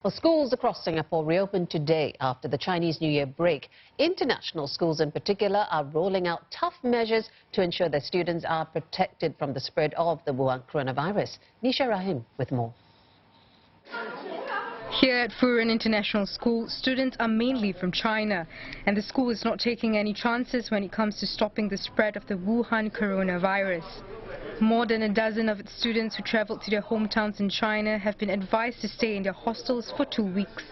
Well, schools across Singapore reopened today after the Chinese New Year break. International schools in particular are rolling out tough measures to ensure their students are protected from the spread of the Wuhan coronavirus. Nisha Rahim with more. Here at Wuhan International School, students are mainly from China, and the school is not taking any chances when it comes to stopping the spread of the Wuhan coronavirus. More than a dozen of its students who traveled to their hometowns in China have been advised to stay in their hostels for 2 weeks.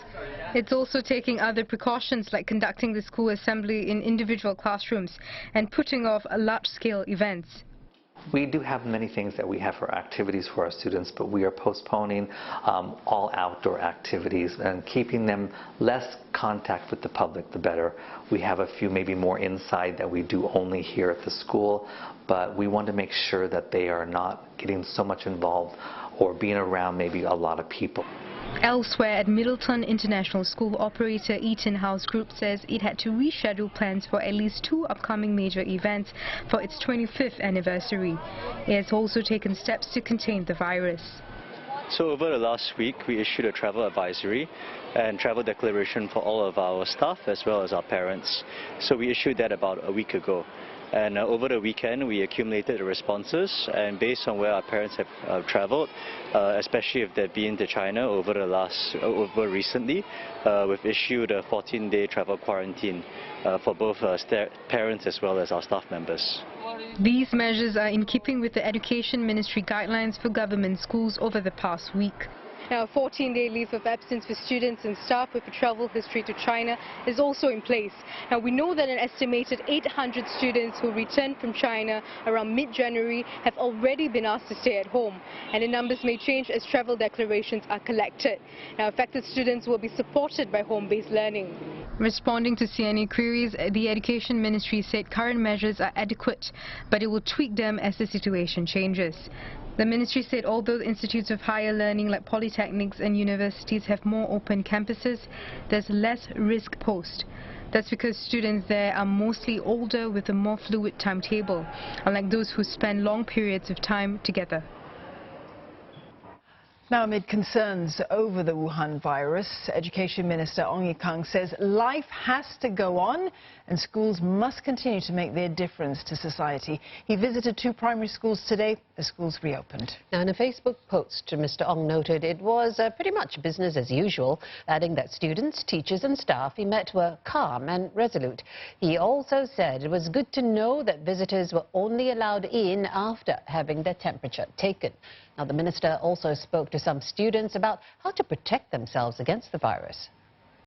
It's also taking other precautions like conducting the school assembly in individual classrooms and putting off large-scale events. We do have many things that we have for activities for our students, but we are postponing all outdoor activities and keeping them less contact with the public, the better. We have a few maybe more inside that we do only here at the school, but we want to make sure that they are not getting so much involved or being around maybe a lot of people. Elsewhere at Middleton International School, operator Eaton House Group says it had to reschedule plans for at least 2 upcoming major events for its 25th anniversary. It has also taken steps to contain the virus. So over the last week, we issued a travel advisory and travel declaration for all of our staff as well as our parents. So we issued that about a week ago. And over the weekend, we accumulated the responses, and based on where our parents have traveled, especially if they've been to China over recently, we've issued a 14-day travel quarantine for both parents as well as our staff members. These measures are in keeping with the Education Ministry guidelines for government schools over the past week. Now, a 14-day leave of absence for students and staff with a travel history to China is also in place. Now, we know that an estimated 800 students who returned from China around mid-January have already been asked to stay at home, and the numbers may change as travel declarations are collected. Now, affected students will be supported by home-based learning. Responding to CNA queries, the Education Ministry said current measures are adequate, but it will tweak them as the situation changes. The ministry said although institutes of higher learning like polytechnics and universities have more open campuses, there's less risk posed. That's because students there are mostly older with a more fluid timetable, unlike those who spend long periods of time together. Now, amid concerns over the Wuhan virus, Education Minister Ong Ye Kung says life has to go on and schools must continue to make their difference to society. He visited 2 primary schools today. The schools reopened. Now, in a Facebook post, Mr. Ong noted it was pretty much business as usual, adding that students, teachers and staff he met were calm and resolute. He also said it was good to know that visitors were only allowed in after having their temperature taken. Now, the minister also spoke to some students about how to protect themselves against the virus.